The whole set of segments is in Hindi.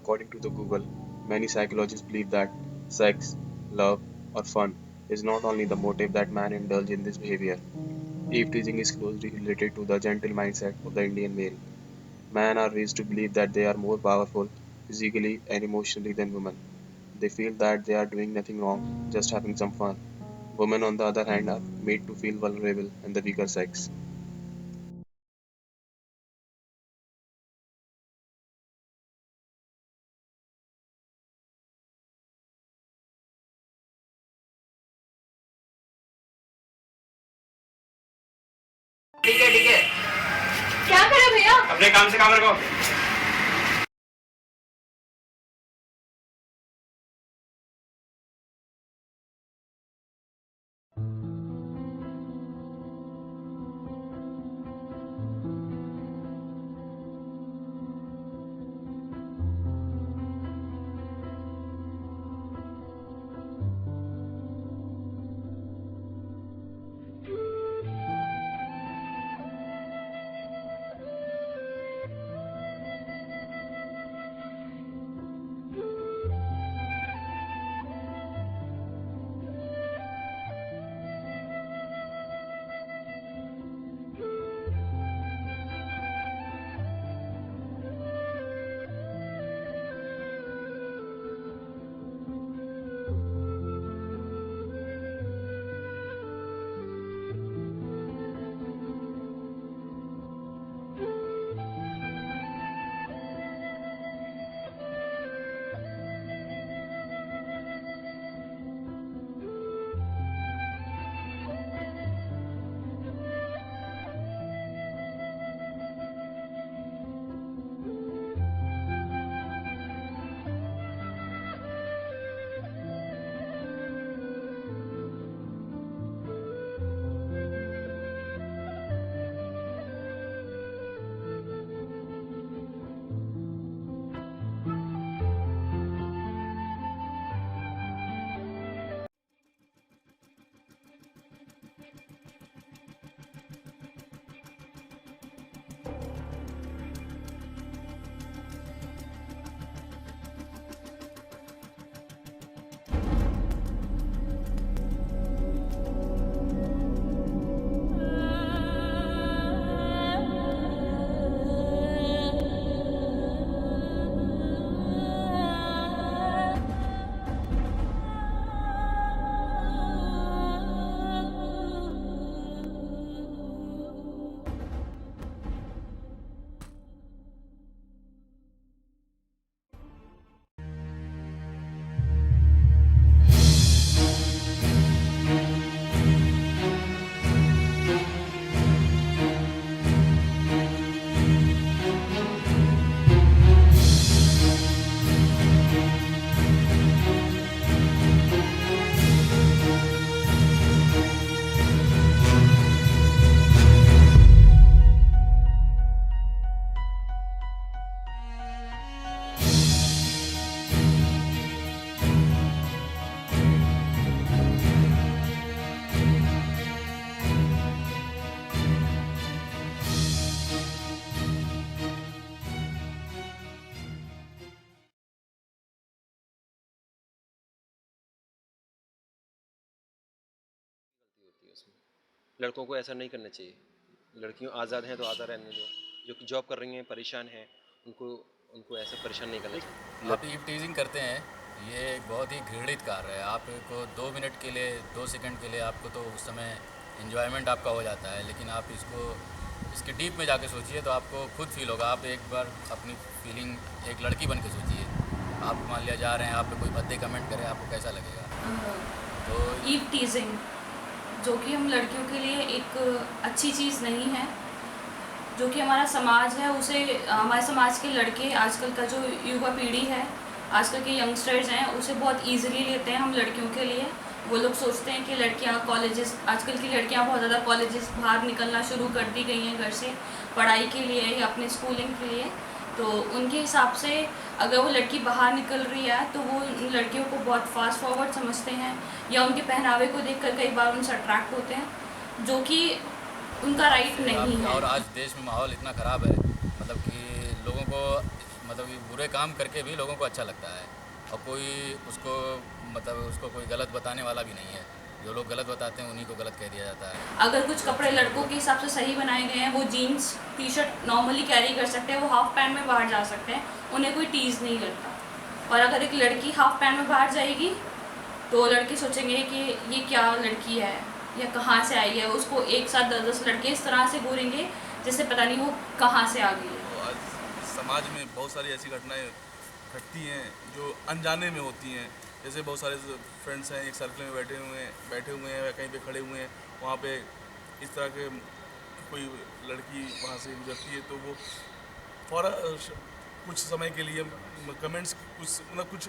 according to the Google, many psychologists believe that sex, love, or fun is not only the motive that man indulge in this behavior. Eve teasing is closely related to the gentle mindset of the Indian male. Men are raised to believe that they are more powerful physically and emotionally than women. They feel that they are doing nothing wrong, just having some fun. Women, on the other hand, are made to feel vulnerable and the weaker sex. ठीक है। क्या करे भैया? अपने काम से काम रखो। लड़कों को ऐसा नहीं करना चाहिए। लड़कियों आज़ाद हैं तो आज़ाद रहने दो, जो जॉब कर रही हैं परेशान हैं, उनको उनको ऐसा परेशान नहीं करना चाहिए। आप ईव टीजिंग करते हैं, ये एक बहुत ही घृणित कार्य है। आपको 2 मिनट के लिए 2 सेकंड के लिए आपको तो उस समय इन्जॉयमेंट आपका हो जाता है, लेकिन आप इसके डीप में जाके सोचिए तो आपको खुद फील होगा। आप एक बार अपनी फीलिंग एक लड़की बन के सोचिए। आप मान लिया जा रहे हैं, आप पे कोई भद्दे कमेंट करे, आपको कैसा लगेगा? तो ईव टीजिंग जो कि हम लड़कियों के लिए एक अच्छी चीज़ नहीं है, जो कि हमारा समाज है उसे, हमारे समाज के लड़के, आजकल का जो युवा पीढ़ी है, आजकल के यंगस्टर्स हैं, उसे बहुत इजीली लेते हैं हम लड़कियों के लिए। वो लोग सोचते हैं कि लड़कियां कॉलेजेस, आजकल की लड़कियां बहुत ज़्यादा कॉलेजेस बाहर निकलना शुरू कर दी गई हैं घर से पढ़ाई के लिए या अपने स्कूलिंग के लिए। तो उनके हिसाब से अगर वो लड़की बाहर निकल रही है तो वो लड़कियों को बहुत फास्ट फॉरवर्ड समझते हैं, या उनके पहनावे को देखकर कई बार उनसे अट्रैक्ट होते हैं, जो कि उनका राइट नहीं है। और आज देश में माहौल इतना ख़राब है, मतलब कि लोगों को मतलब कि बुरे काम करके भी लोगों को अच्छा लगता है, और कोई उसको मतलब उसको कोई गलत बताने वाला भी नहीं है। जो लोग गलत बताते हैं उन्हीं को गलत कह दिया जाता है। अगर कुछ कपड़े लड़कों के हिसाब से सही बनाए गए हैं, वो jeans T shirt normally carry कर सकते हैं, वो हाफ पैंट में बाहर जा सकते हैं, उन्हें कोई टीज़ नहीं करता। और अगर एक लड़की हाफ पैंट में बाहर जाएगी तो लड़के सोचेंगे कि ये क्या लड़की है या कहाँ से आई है, उसको एक साथ 10-10 लड़के इस तरह से घूरेंगे जैसे पता नहीं वो कहाँ से आ गई है। तो आज समाज में बहुत सारी ऐसी घटनाएं घटती हैं जो अनजाने में होती हैं। जैसे बहुत सारे फ्रेंड्स हैं, एक सर्कल में बैठे हुए हैं या कहीं पे खड़े हुए हैं, वहाँ पे इस तरह के कोई लड़की वहाँ से गुजरती है तो वो फ़ौरन कुछ समय के लिए कमेंट्स कुछ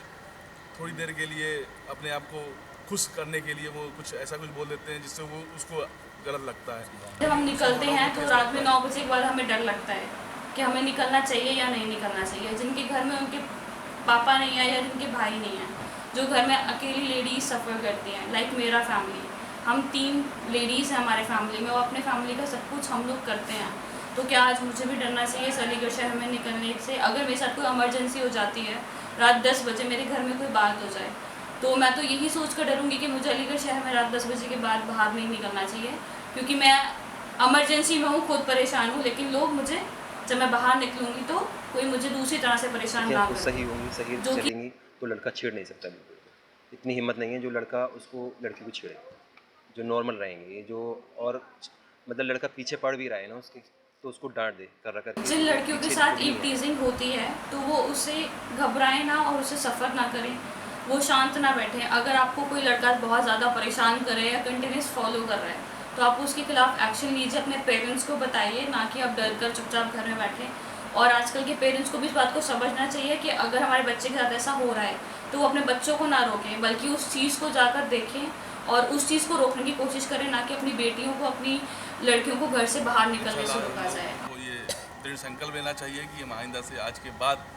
थोड़ी देर के लिए अपने आप को खुश करने के लिए वो कुछ ऐसा कुछ बोल देते हैं जिससे वो उसको गलत लगता है। जब हम निकलते हैं तो रात में 9 बजे के बाद हमें डर लगता है कि हमें निकलना चाहिए या नहीं निकलना चाहिए। जिनके घर में उनके पापा नहीं है या जिनके भाई नहीं है, जो घर में अकेली लेडीज सफ़र करती हैं, लाइक मेरा फैमिली, हम 3 लेडीज़ हैं हमारे फैमिली में, वो अपने फैमिली का सब कुछ हम लोग करते हैं। तो क्या आज मुझे भी डरना चाहिए इस अलीगढ़ शहर में निकलने से? अगर मेरे साथ कोई इमरजेंसी हो जाती है, रात 10 बजे मेरे घर में कोई बात हो जाए, तो मैं तो यही सोच कर डरूँगी कि मुझे अलीगढ़ शहर में रात 10 बजे के बाद बाहर नहीं निकलना चाहिए, क्योंकि मैं इमरजेंसी में हूँ, खुद परेशान हूँ, लेकिन लोग मुझे जब मैं बाहर निकलूँगी तो कोई मुझे दूसरी तरह से परेशान ना वो करे। सही होंगी, सही जो कि चलेंगी तो लड़का छेड़ नहीं सकता बिल्कुल। इतनी हिम्मत नहीं है जो लड़का उसको लड़की को छेड़े। जो नॉर्मल रहेंगे, जो और मतलब लड़का पीछे पड़ भी रहा है ना उसके, तो उसको डांट दे कर कर जिन लड़कियों के साथ ईव टीजिंग होती है तो वो उसे घबराएं ना और उसे सफ़र ना करें, वो शांत ना बैठें। अगर आपको कोई लड़का बहुत ज़्यादा परेशान कर रहा है या कंटिन्यूस फॉलो कर रहा है तो आप उसके खिलाफ एक्शन लीजिए, अपने पेरेंट्स को बताइए, ना कि आप डर कर चुपचाप घर में बैठें। और आजकल के पेरेंट्स को भी इस बात को समझना चाहिए कि अगर हमारे बच्चे के साथ ऐसा हो रहा है तो वो अपने बच्चों को ना रोकें, बल्कि उस चीज़ को जाकर देखें और उस चीज़ को रोकने की कोशिश करें, ना कि अपनी बेटियों को, अपनी लड़कियों को घर से बाहर निकलने से रोका जाए। तो ये दृढ़ संकल्प लेना चाहिए कि हम आइंदा से आज के बाद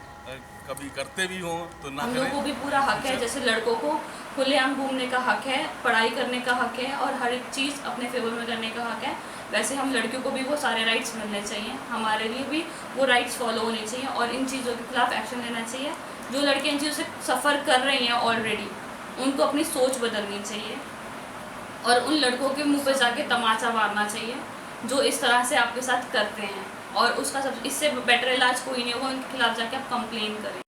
कभी करते भी हों तो ना हम लोग को करें। भी पूरा हक है, जैसे लड़कों को खुलेआम घूमने का हक है, पढ़ाई करने का हक है और हर एक चीज़ अपने फेवर में करने का हक है, वैसे हम लड़कियों को भी वो सारे राइट्स मिलने चाहिए। हमारे लिए भी वो राइट्स फॉलो होने चाहिए और इन चीज़ों के खिलाफ एक्शन लेना चाहिए। जो लड़कियाँ इन चीज़ों से सफ़र कर रही हैं ऑलरेडी, उनको अपनी सोच बदलनी चाहिए और उन लड़कों के मुंह पे जाके तमाचा मारना चाहिए जो इस तरह से आपके साथ करते हैं। और उसका सब इससे बेटर इलाज कोई नहीं होगा, उनके खिलाफ जाके आप कंप्लेन करें,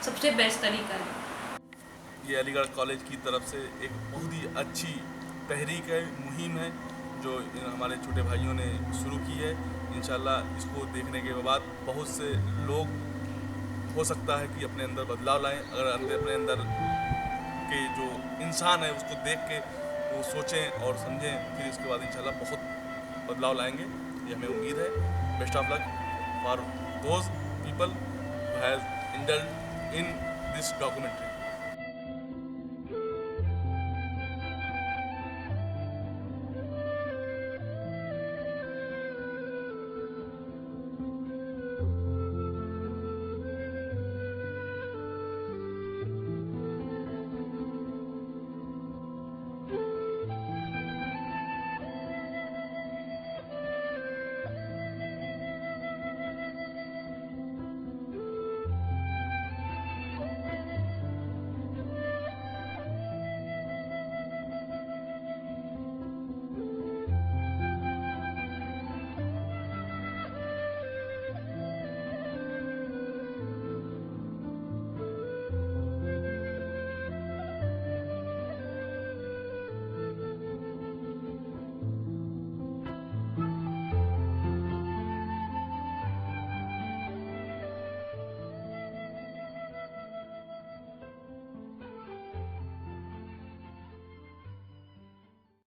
सबसे बेस्ट तरीका है। ये अलीगढ़ कॉलेज की तरफ से एक बहुत ही अच्छी तहरीक है, मुहिम है जो हमारे छोटे भाइयों ने शुरू की है। इंशाल्लाह इसको देखने के बाद बहुत से लोग हो सकता है कि अपने अंदर बदलाव लाएं। अगर अपने अंदर के जो इंसान है उसको देख के वो सोचें और समझें, फिर इसके बाद इंशाल्लाह बहुत बदलाव लाएंगे, ये हमें उम्मीद है। Best of luck for those people who has indulged in this documentary.